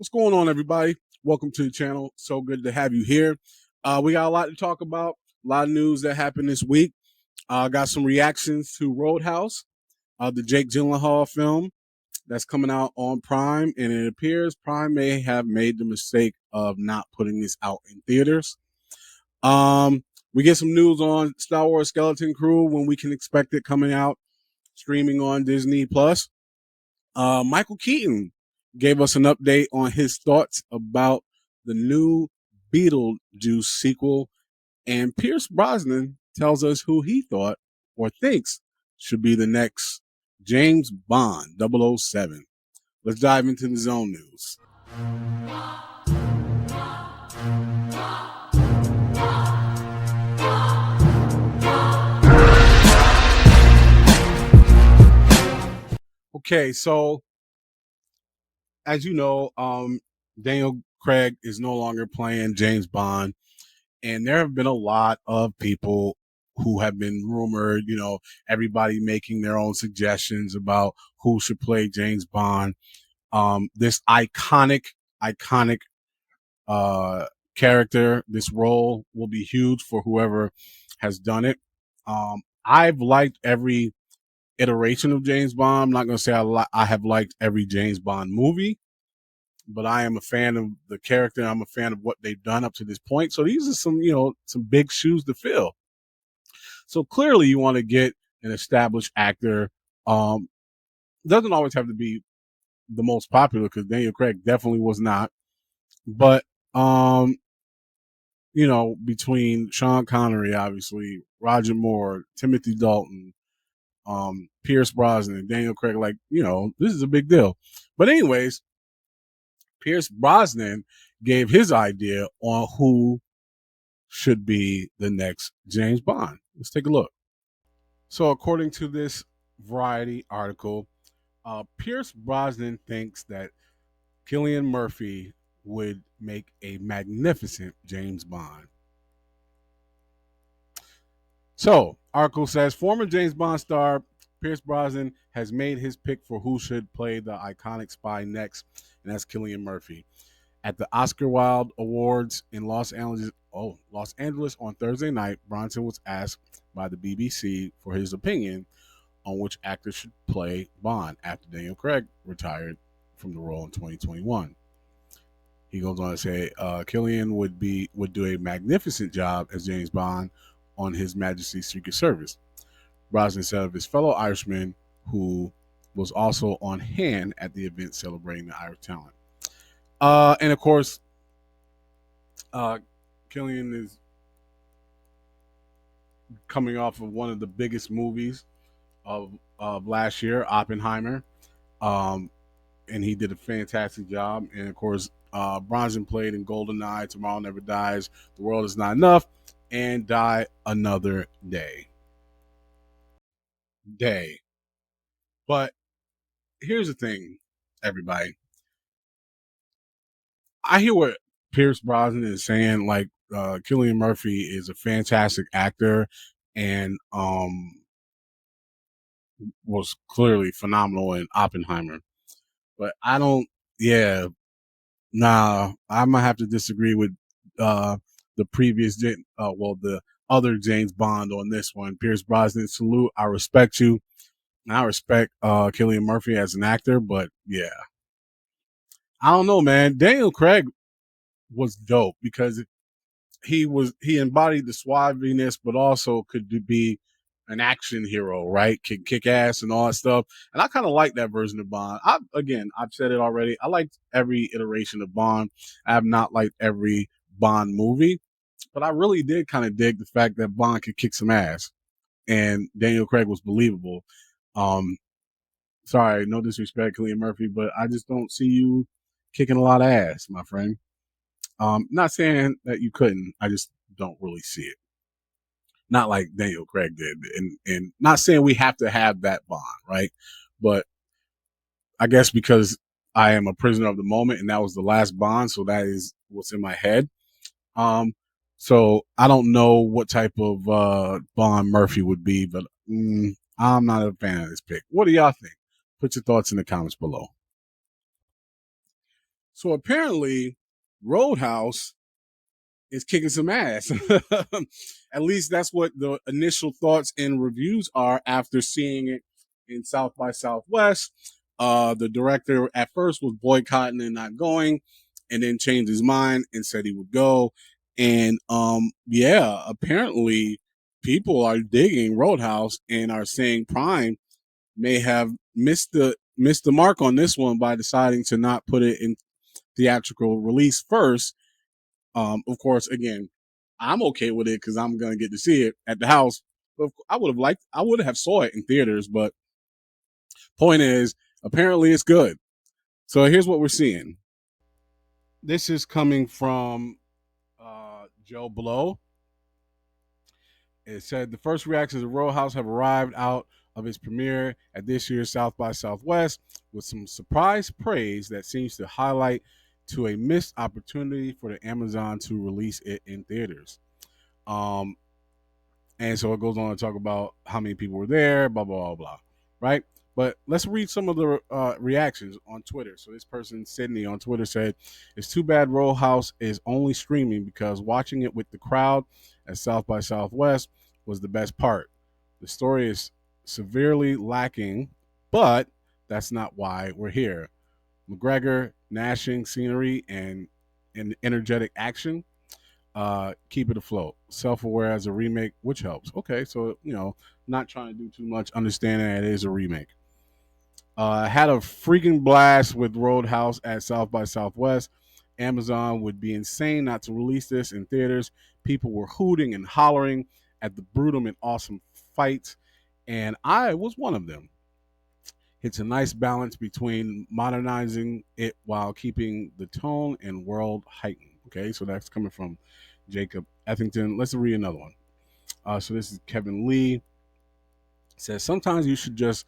What's going on, everybody? Welcome to the channel. So good to have you here. We got a lot to talk about, a lot of news that happened this week. Got some reactions to Roadhouse, the Jake Gyllenhaal film that's coming out on Prime, and it appears Prime may have made the mistake of not putting this out in theaters. We get some news on Star Wars Skeleton Crew, when we can expect it coming out streaming on Disney Plus. Michael Keaton gave us an update on his thoughts about the new Beetlejuice sequel, and Pierce Brosnan tells us who he thought or thinks should be the next James Bond 007. Let's dive into the zone news. Okay, so as you know, Daniel Craig is no longer playing James Bond, and there have been a lot of people who have been rumored, everybody making their own suggestions about who should play James Bond. This iconic character, this role will be huge for whoever has done it. I've liked every iteration of James Bond. I'm not going to say I have liked every James Bond movie, but I am a fan of the character. I'm a fan of what they've done up to this point. So these are some big shoes to fill. So clearly you want to get an established actor. Doesn't always have to be the most popular, because Daniel Craig definitely was not. But, between Sean Connery, obviously, Roger Moore, Timothy Dalton, Pierce Brosnan, Daniel Craig, this is a big deal. But anyways, Pierce Brosnan gave his idea on who should be the next James Bond. Let's take a look. So according to this Variety article, Pierce Brosnan thinks that Cillian Murphy would make a magnificent James Bond. So, article says former James Bond star Pierce Brosnan has made his pick for who should play the iconic spy next, and that's Cillian Murphy. At the Oscar Wilde Awards in Los Angeles on Thursday night, Bronson was asked by the BBC for his opinion on which actor should play Bond after Daniel Craig retired from the role in 2021. He goes on to say Cillian would do a magnificent job as James Bond on His Majesty's Secret Service. Brosnan said of his fellow Irishman, who was also on hand at the event celebrating the Irish talent. And of course, Cillian is coming off of one of the biggest movies of last year, Oppenheimer, and he did a fantastic job. And of course, Brosnan played in GoldenEye, Tomorrow Never Dies, The World Is Not Enough, and Die Another Day. But here's the thing, everybody. I hear what Pierce Brosnan is saying. Like, Cillian Murphy is a fantastic actor, and was clearly phenomenal in Oppenheimer. But I don't. Yeah, nah. I might have to disagree with the previous, the other James Bond on this one. Pierce Brosnan, salute. I respect you. And I respect Cillian Murphy as an actor, but yeah, I don't know, man. Daniel Craig was dope because he embodied the suaviness, but also could be an action hero, right? Can kick ass and all that stuff. And I kind of like that version of Bond. I've said it already. I liked every iteration of Bond. I have not liked every Bond movie, but I really did kind of dig the fact that Bond could kick some ass, and Daniel Craig was believable. Sorry, no disrespect, Cillian Murphy, but I just don't see you kicking a lot of ass, my friend. Not saying that you couldn't. I just don't really see it. Not like Daniel Craig did, and not saying we have to have that Bond, right? But I guess because I am a prisoner of the moment, and that was the last Bond, so that is what's in my head. So I don't know what type of Bond Murphy would be, but I'm not a fan of this pick. What do y'all think? Put your thoughts in the comments below. So apparently, Roadhouse is kicking some ass. At least that's what the initial thoughts and reviews are after seeing it in South by Southwest. The director at first was boycotting and not going, and then changed his mind and said he would go. And yeah, apparently people are digging Roadhouse and are saying Prime may have missed the mark on this one by deciding to not put it in theatrical release first. Of course, again, I'm okay with it because I'm gonna get to see it at the house. But I would have saw it in theaters. But point is, apparently, it's good. So here's what we're seeing. This is coming from Joe Blow. It said the first reactions of Roadhouse have arrived out of its premiere at this year's South by Southwest with some surprise praise that seems to highlight to a missed opportunity for the Amazon to release it in theaters. Um, and so it goes on to talk about how many people were there, blah blah blah blah, right? But let's read some of the reactions on Twitter. So this person, Sydney, on Twitter said, "It's too bad Roll House is only streaming because watching it with the crowd at South by Southwest was the best part. The story is severely lacking, but that's not why we're here. McGregor, gnashing scenery, and energetic action keep it afloat. Self aware as a remake, which helps. Okay, so not trying to do too much, understanding that it is a remake. Had a freaking blast with Roadhouse at South by Southwest. Amazon would be insane not to release this in theaters. People were hooting and hollering at the brutal and awesome fights, and I was one of them. It's a nice balance between modernizing it while keeping the tone and world heightened. Okay, so that's coming from Jacob Ethington. Let's read another one. So this is Kevin Lee. Says sometimes you should just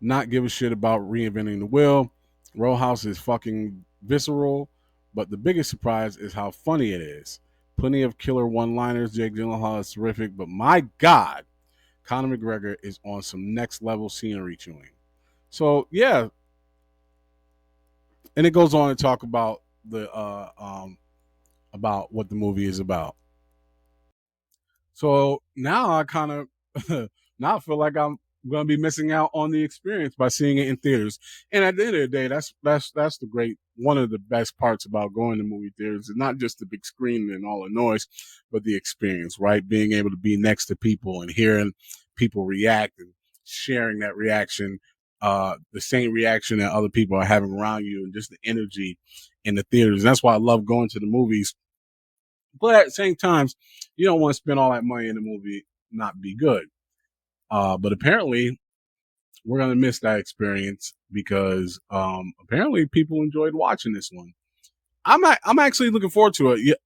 not give a shit about reinventing the wheel. Row House is fucking visceral, but the biggest surprise is how funny it is. Plenty of killer one-liners. Jake Gyllenhaal is terrific, but my God, Conor McGregor is on some next level scenery chewing. So yeah, and it goes on to talk about what the movie is about. So now I kind of now I feel like I'm going to be missing out on the experience by seeing it in theaters. And at the end of the day, that's the great one of the best parts about going to movie theaters. It's not just the big screen and all the noise, but the experience, right? Being able to be next to people and hearing people react and sharing that reaction, the same reaction that other people are having around you, and just the energy in the theaters. And that's why I love going to the movies, but at the same time, you don't want to spend all that money in the movie not be good. But apparently, we're gonna miss that experience because apparently people enjoyed watching this one. I'm actually looking forward to it.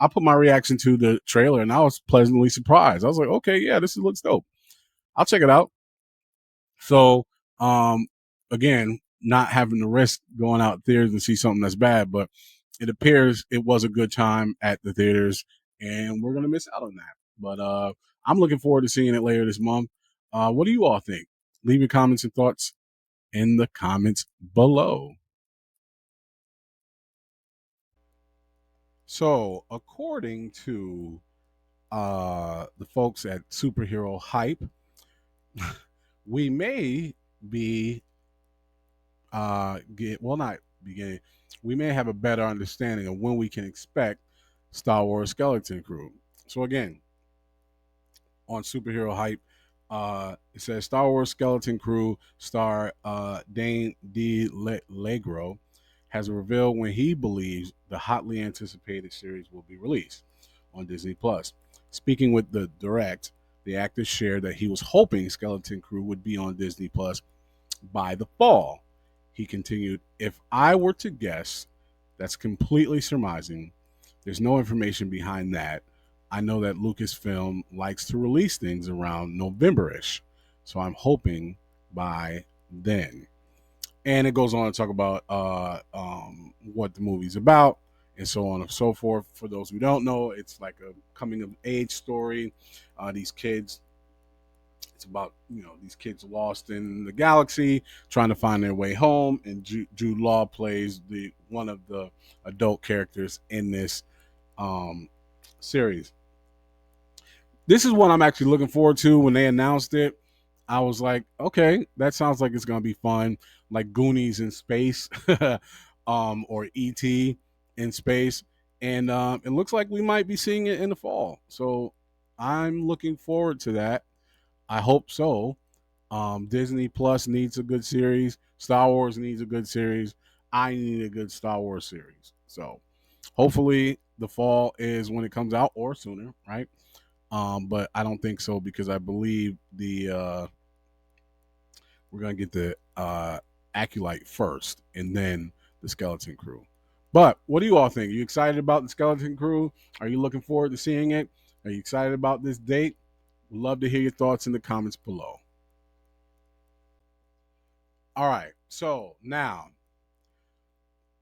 I put my reaction to the trailer and I was pleasantly surprised. I was like, okay, yeah, this looks dope. I'll check it out. So, um, again, not having to risk going out theaters and see something that's bad, but it appears it was a good time at the theaters, and we're gonna miss out on that. But I'm looking forward to seeing it later this month. What do you all think? Leave your comments and thoughts in the comments below. So, according to the folks at Superhero Hype, we may be get well not beginning. We may have a better understanding of when we can expect Star Wars Skeleton Crew. So again, on Superhero Hype, it says Star Wars Skeleton Crew star Dane DeLegro has revealed when he believes the hotly anticipated series will be released on Disney Plus. Speaking with the Direct, the actor shared that he was hoping Skeleton Crew would be on Disney Plus by the fall. He continued, if I were to guess, that's completely surmising. There's no information behind that. I know that Lucasfilm likes to release things around November-ish, so I'm hoping by then. And it goes on to talk about what the movie's about and so on and so forth. For those who don't know, it's like a coming of age story. These kids, It's about these kids lost in the galaxy trying to find their way home, and Jude Law plays the one of the adult characters in this um, series. This is what I'm actually looking forward to. When they announced it, I was like, okay, that sounds like it's gonna be fun, like Goonies in space, or ET in space, and it looks like we might be seeing it in the fall. So I'm looking forward to that. I hope so. Disney Plus needs a good series. Star Wars needs a good series. I need a good Star Wars series. So hopefully the fall is when it comes out or sooner, right? But I don't think so because I believe the we're gonna get the Acolyte first and then the Skeleton Crew. But what do you all think? Are you excited about the Skeleton Crew? Are you looking forward to seeing it? Are you excited about this date? We'd love to hear your thoughts in the comments below. All right, so now,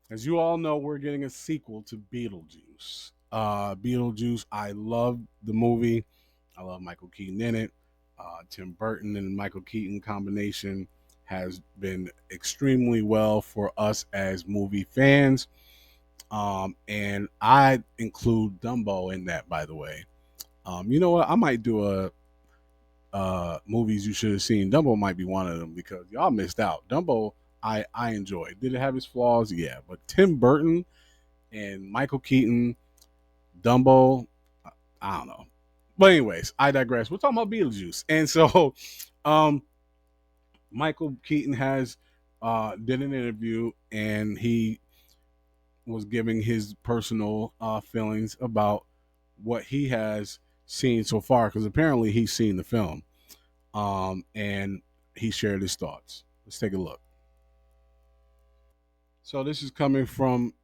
as you all know, we're getting a sequel to Beetlejuice. Beetlejuice, I love the movie. I love Michael Keaton in it. Tim Burton and Michael Keaton combination has been extremely well for us as movie fans. And I include Dumbo in that, by the way. You know what? I might do a movies you should have seen. Dumbo might be one of them because y'all missed out. Dumbo, I enjoyed. Did it have its flaws? Yeah, but Tim Burton and Michael Keaton, Dumbo, I don't know. But anyways, I digress. We're talking about Beetlejuice, and so um, Michael Keaton has did an interview, and he was giving his personal feelings about what he has seen so far, because apparently he's seen the film, and he shared his thoughts. Let's take a look. So this is coming from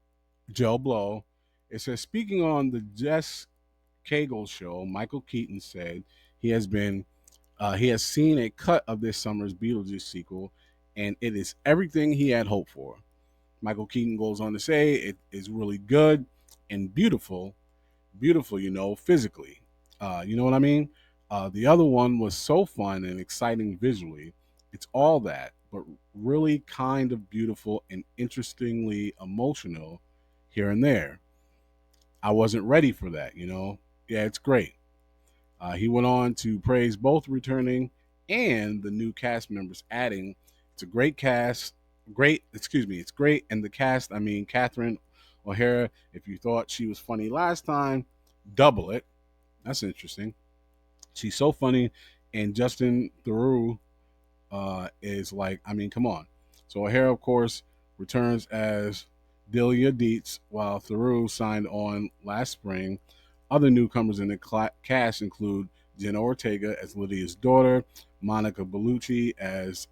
Joe Blow. It says, speaking on the Jess Cagle show, Michael Keaton said he has seen a cut of this summer's Beetlejuice sequel, and it is everything he had hoped for. Michael Keaton goes on to say it is really good and beautiful, beautiful, physically. You know what I mean? The other one was so fun and exciting visually. It's all that, but really kind of beautiful and interestingly emotional here and there. I wasn't ready for that. Yeah, it's great. He went on to praise both returning and the new cast members, adding, "It's a great cast. Great, excuse me, it's great." And the cast, I mean, Catherine O'Hara, if you thought she was funny last time, double it. That's interesting. She's so funny. And Justin Theroux is like, I mean, come on. So O'Hara, of course, returns as Delia Dietz, while Theroux signed on last spring. Other newcomers in the cast include Jenna Ortega as Lydia's daughter, Monica Bellucci as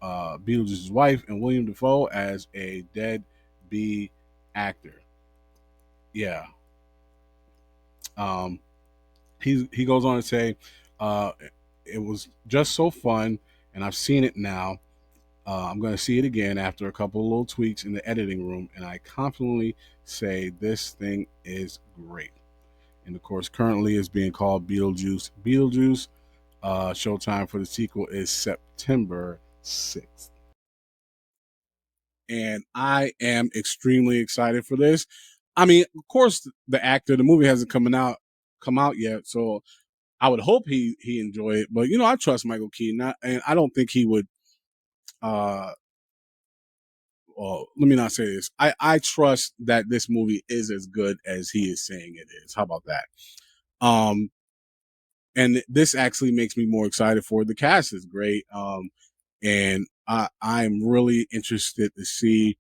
Beetlejuice's wife, and William Dafoe as a dead B actor. Yeah. Um, he goes on to say, uh, it was just so fun, and I've seen it now. I'm going to see it again after a couple of little tweaks in the editing room, and I confidently say this thing is great. And of course, currently is being called Beetlejuice. Beetlejuice, showtime for the sequel is September 6th. And I am extremely excited for this. I mean, of course, the movie hasn't come out yet, so I would hope he enjoy it. But I trust Michael Keaton, and I don't think he would. Uh, well, let me not say this. I trust that this movie is as good as he is saying it is. How about that? Um, and this actually makes me more excited for it. The cast is great, and I'm really interested to see.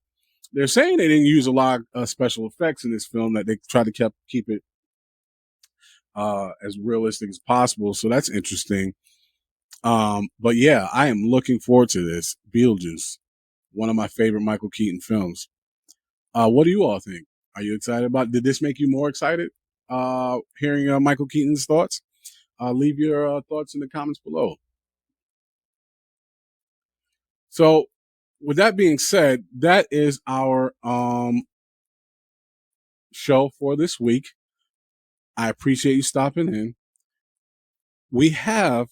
They're saying they didn't use a lot of special effects in this film; that they tried to keep it as realistic as possible. So that's interesting. But yeah, I am looking forward to this. Beetlejuice, one of my favorite Michael Keaton films. What do you all think? Are you excited about? Did this make you more excited? Hearing Michael Keaton's thoughts. Leave your thoughts in the comments below. So, with that being said, that is our show for this week. I appreciate you stopping in. we have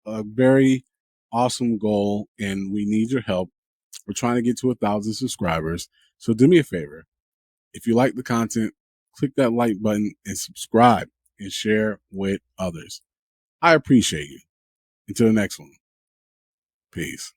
a very awesome goal and we need your help. We're trying to get to 1,000 subscribers. So do me a favor. If you like the content, click that like button and subscribe and share with others. I appreciate you. Until the next one. Peace.